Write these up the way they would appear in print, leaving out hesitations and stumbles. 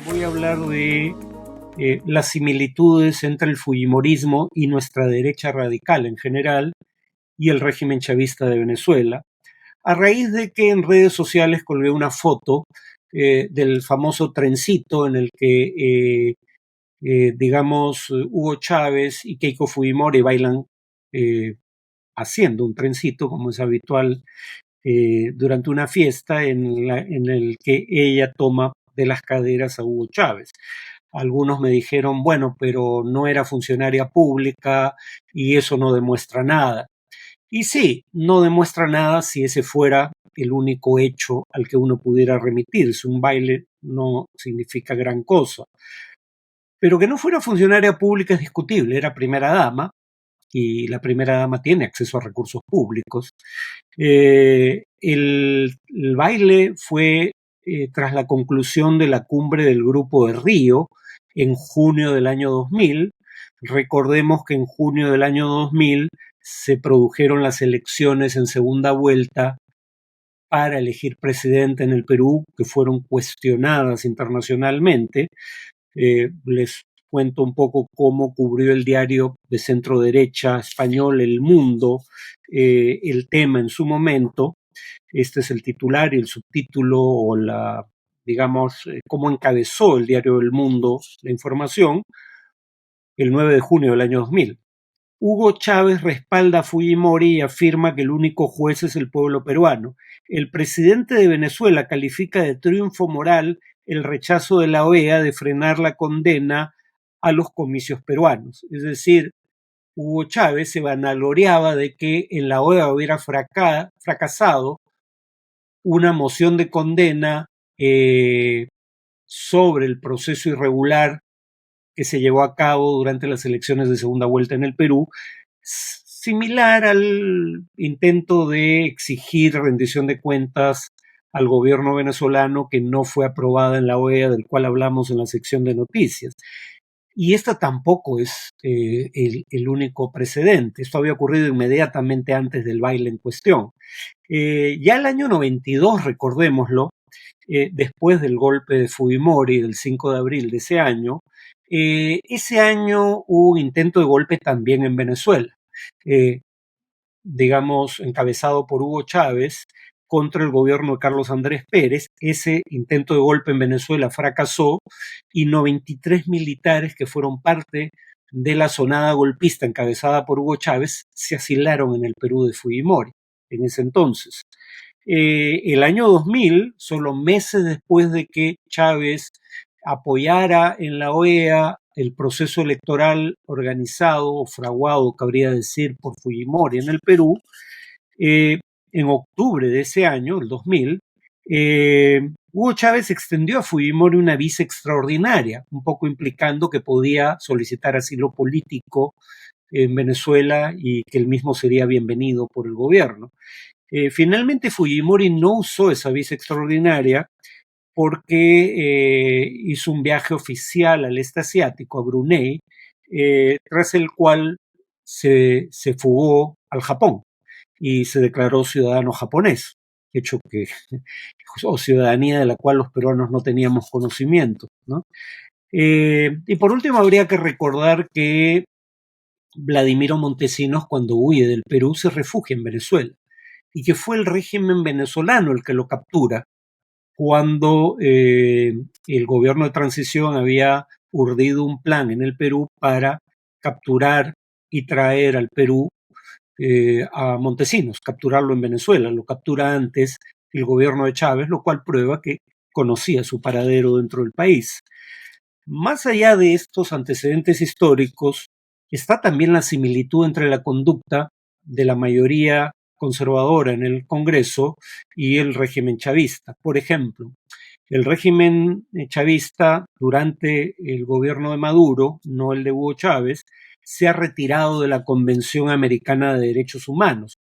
Voy a hablar de las similitudes entre el fujimorismo y nuestra derecha radical en general y el régimen chavista de Venezuela, a raíz de que en redes sociales colgué una foto del famoso trencito en el que, digamos, Hugo Chávez y Keiko Fujimori bailan eh, haciendo un trencito, como es habitual durante una fiesta en el que ella toma de las caderas a Hugo Chávez. Algunos me dijeron, bueno, pero no era funcionaria pública y eso no demuestra nada. Y sí, no demuestra nada si ese fuera el único hecho al que uno pudiera remitirse. Un baile no significa gran cosa. Pero que no fuera funcionaria pública es discutible, era primera dama y la primera dama tiene acceso a recursos públicos. El baile fue tras la conclusión de la cumbre del Grupo de Río en junio del año 2000. Recordemos que en junio del año 2000 se produjeron las elecciones en segunda vuelta para elegir presidente en el Perú, que fueron cuestionadas internacionalmente. Les cuento un poco cómo cubrió el diario de centro derecha español El Mundo el tema en su momento. Este es el titular y el subtítulo o digamos, cómo encabezó el diario El Mundo la información el 9 de junio del año 2000. Hugo Chávez respalda a Fujimori y afirma que el único juez es el pueblo peruano. El presidente de Venezuela califica de triunfo moral el rechazo de la OEA de frenar la condena a los comicios peruanos. Es decir, Hugo Chávez se vanagloriaba de que en la OEA hubiera fracasado una moción de condena sobre el proceso irregular que se llevó a cabo durante las elecciones de segunda vuelta en el Perú, similar al intento de exigir rendición de cuentas al gobierno venezolano que no fue aprobada en la OEA, del cual hablamos en la sección de noticias. Y esta tampoco es el único precedente. Esto había ocurrido inmediatamente antes del baile en cuestión. Ya el año 92, recordémoslo, después del golpe de Fujimori del 5 de abril de ese año hubo un intento de golpe también en Venezuela, digamos, encabezado por Hugo Chávez contra el gobierno de Carlos Andrés Pérez. Ese intento de golpe en Venezuela fracasó y 93 militares que fueron parte de la sonada golpista encabezada por Hugo Chávez se asilaron en el Perú de Fujimori en ese entonces. El año 2000, solo meses después de que Chávez apoyara en la OEA el proceso electoral organizado o fraguado, cabría decir, por Fujimori en el Perú, en octubre de ese año, el 2000, Hugo Chávez extendió a Fujimori una visa extraordinaria, un poco implicando que podía solicitar asilo político en Venezuela y que el mismo sería bienvenido por el gobierno. Finalmente Fujimori no usó esa visa extraordinaria porque hizo un viaje oficial al este asiático, a Brunei, tras el cual se fugó al Japón y se declaró ciudadano japonés, hecho que, o ciudadanía de la cual los peruanos no teníamos conocimiento, ¿no? Y por último habría que recordar que Vladimiro Montesinos, cuando huye del Perú, se refugia en Venezuela y que fue el régimen venezolano el que lo captura cuando el gobierno de transición había urdido un plan en el Perú para capturar y traer al Perú a Montesinos, capturarlo en Venezuela. Lo captura antes el gobierno de Chávez, lo cual prueba que conocía su paradero dentro del país. Más allá de estos antecedentes históricos, está también la similitud entre la conducta de la mayoría conservadora en el Congreso y el régimen chavista. Por ejemplo, el régimen chavista durante el gobierno de Maduro, no el de Hugo Chávez, se ha retirado de la Convención Americana de Derechos Humanos.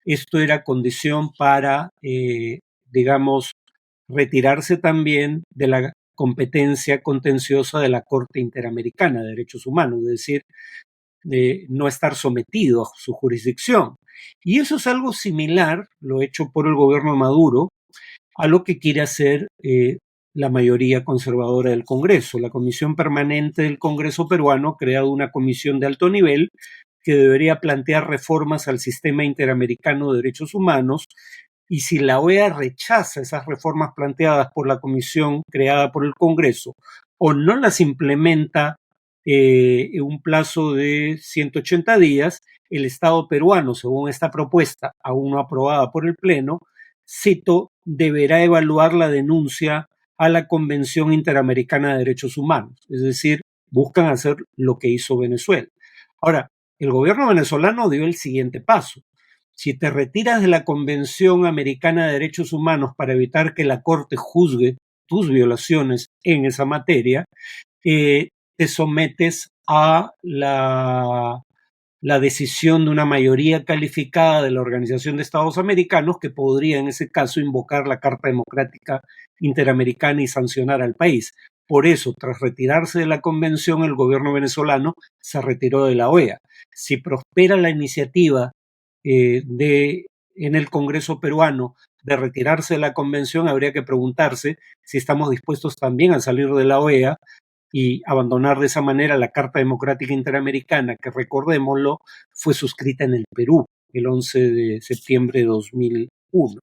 Esto era condición para, digamos, retirarse también de la competencia contenciosa de la Corte Interamericana de Derechos Humanos, es decir, de no estar sometido a su jurisdicción. Y eso es algo similar, lo hecho por el gobierno de Maduro, a lo que quiere hacer la mayoría conservadora del Congreso. La Comisión Permanente del Congreso peruano ha creado una comisión de alto nivel que debería plantear reformas al sistema interamericano de derechos humanos, y si la OEA rechaza esas reformas planteadas por la comisión creada por el Congreso o no las implementa en un plazo de 180 días, el Estado peruano, según esta propuesta, aún no aprobada por el Pleno, cito, deberá evaluar la denuncia a la Convención Interamericana de Derechos Humanos. Es decir, buscan hacer lo que hizo Venezuela. Ahora, el gobierno venezolano dio el siguiente paso. Si te retiras de la Convención Americana de Derechos Humanos para evitar que la Corte juzgue tus violaciones en esa materia, te sometes a la decisión de una mayoría calificada de la Organización de Estados Americanos, que podría en ese caso invocar la Carta Democrática Interamericana y sancionar al país. Por eso, tras retirarse de la convención, el gobierno venezolano se retiró de la OEA. Si prospera la iniciativa en el Congreso peruano de retirarse de la convención, habría que preguntarse si estamos dispuestos también a salir de la OEA y abandonar de esa manera la Carta Democrática Interamericana, que recordémoslo, fue suscrita en el Perú el 11 de septiembre de 2001.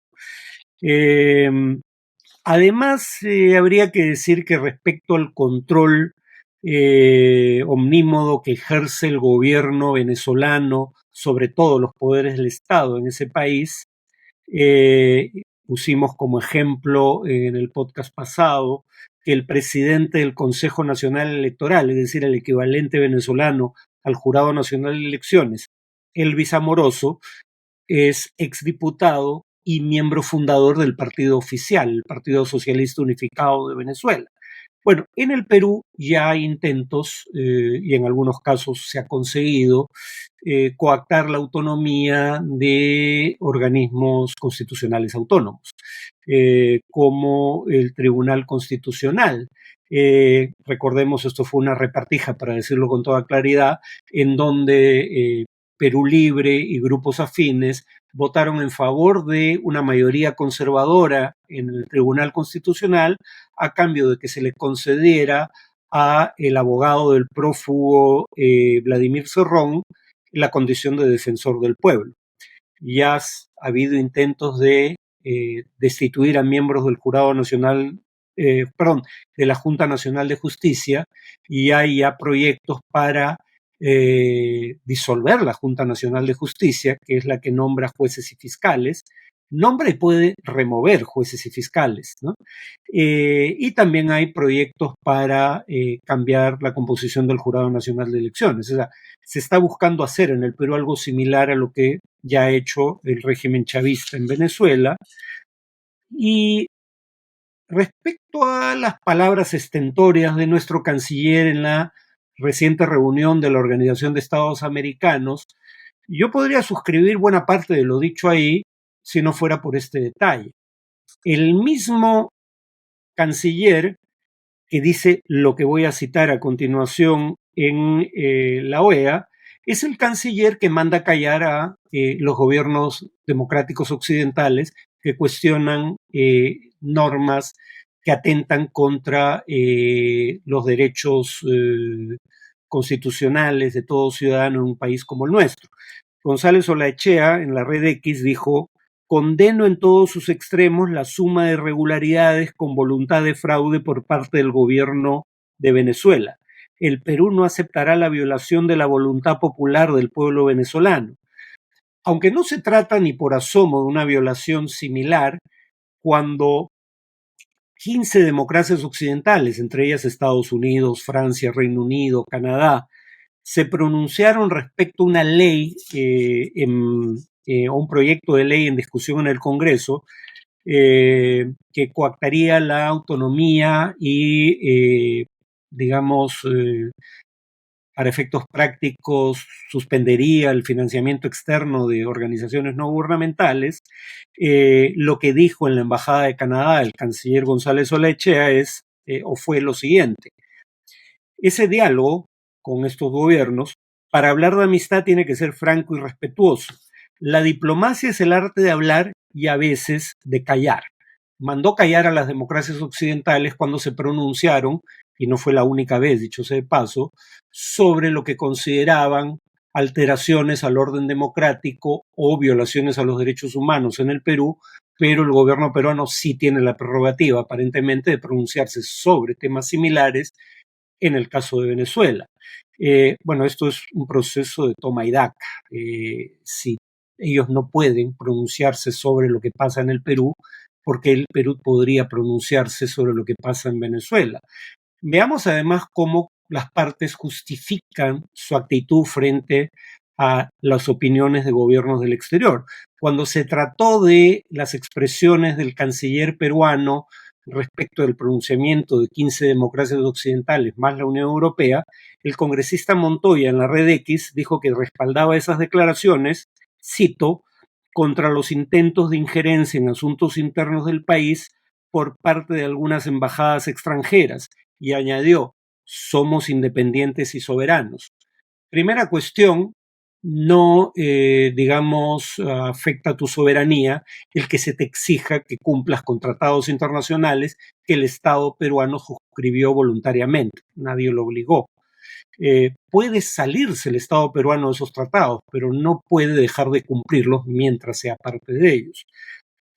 Además, habría que decir que respecto al control omnímodo que ejerce el gobierno venezolano sobre todos los poderes del Estado en ese país, pusimos como ejemplo en el podcast pasado que el presidente del Consejo Nacional Electoral, es decir, el equivalente venezolano al Jurado Nacional de Elecciones, Elvis Amoroso, es exdiputado y miembro fundador del partido oficial, el Partido Socialista Unificado de Venezuela. Bueno, en el Perú ya hay intentos, y en algunos casos se ha conseguido, coactar la autonomía de organismos constitucionales autónomos, como el Tribunal Constitucional. Recordemos, esto fue una repartija, para decirlo con toda claridad, en donde Perú Libre y grupos afines votaron en favor de una mayoría conservadora en el Tribunal Constitucional a cambio de que se le concediera a el abogado del prófugo Vladimir Cerrón la condición de defensor del pueblo. Ya ha habido intentos de destituir a miembros del Jurado Nacional, de la Junta Nacional de Justicia, y hay ya proyectos para disolver la Junta Nacional de Justicia, que es la que nombra jueces y fiscales, nombra y puede remover jueces y fiscales, ¿no? Y también hay proyectos para cambiar la composición del Jurado Nacional de Elecciones. O sea, se está buscando hacer en el Perú algo similar a lo que ya ha hecho el régimen chavista en Venezuela. Y respecto a las palabras estentorias de nuestro canciller en la reciente reunión de la Organización de Estados Americanos, yo podría suscribir buena parte de lo dicho ahí si no fuera por este detalle. El mismo canciller que dice lo que voy a citar a continuación en la OEA, es el canciller que manda callar a los gobiernos democráticos occidentales que cuestionan normas que atentan contra los derechos constitucionales de todo ciudadano en un país como el nuestro. González Olaechea, en la red X, dijo: condeno en todos sus extremos la suma de irregularidades con voluntad de fraude por parte del gobierno de Venezuela. El Perú no aceptará la violación de la voluntad popular del pueblo venezolano. Aunque no se trata ni por asomo de una violación similar, cuando 15 democracias occidentales, entre ellas Estados Unidos, Francia, Reino Unido, Canadá, se pronunciaron respecto a una ley, un proyecto de ley en discusión en el Congreso, que coactaría la autonomía y, para efectos prácticos, suspendería el financiamiento externo de organizaciones no gubernamentales. Lo que dijo en la Embajada de Canadá el canciller González Olaechea fue lo siguiente: ese diálogo con estos gobiernos, para hablar de amistad, tiene que ser franco y respetuoso. La diplomacia es el arte de hablar y a veces de callar. mandó callar a las democracias occidentales cuando se pronunciaron, y no fue la única vez, dicho sea de paso, sobre lo que consideraban alteraciones al orden democrático o violaciones a los derechos humanos en el Perú, pero el gobierno peruano sí tiene la prerrogativa, aparentemente, de pronunciarse sobre temas similares en el caso de Venezuela. Bueno, esto es un proceso de toma y daca. Si ellos no pueden pronunciarse sobre lo que pasa en el Perú, porque el Perú podría pronunciarse sobre lo que pasa en Venezuela. Veamos además cómo las partes justifican su actitud frente a las opiniones de gobiernos del exterior. Cuando se trató de las expresiones del canciller peruano respecto del pronunciamiento de 15 democracias occidentales más la Unión Europea, el congresista Montoya en la red X dijo que respaldaba esas declaraciones, cito, contra los intentos de injerencia en asuntos internos del país por parte de algunas embajadas extranjeras, y añadió, somos independientes y soberanos. Primera cuestión, no, digamos, afecta a tu soberanía el que se te exija que cumplas con tratados internacionales que el Estado peruano suscribió voluntariamente. Nadie lo obligó. Puede salirse el Estado peruano de esos tratados, pero no puede dejar de cumplirlos mientras sea parte de ellos.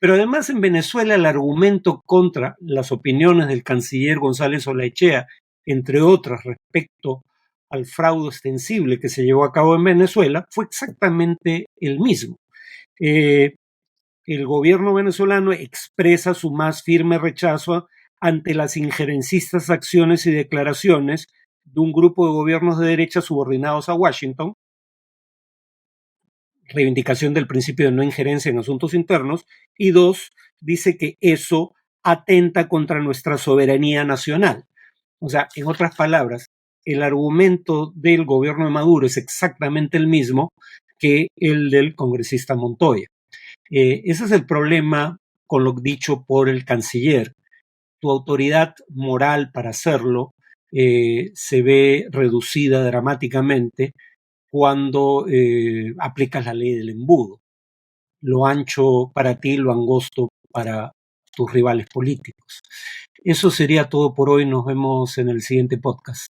Pero además en Venezuela el argumento contra las opiniones del canciller González Olaechea, entre otras respecto al fraude ostensible que se llevó a cabo en Venezuela, fue exactamente el mismo. El gobierno venezolano expresa su más firme rechazo ante las injerencistas acciones y declaraciones de un grupo de gobiernos de derecha subordinados a Washington, reivindicación del principio de no injerencia en asuntos internos, y dos, dice que eso atenta contra nuestra soberanía nacional. O sea, en otras palabras, el argumento del gobierno de Maduro es exactamente el mismo que el del congresista Montoya. Ese es el problema con lo dicho por el canciller. Tu autoridad moral para hacerlo se ve reducida dramáticamente cuando aplicas la ley del embudo. Lo ancho para ti, lo angosto para tus rivales políticos. Eso sería todo por hoy. Nos vemos en el siguiente podcast.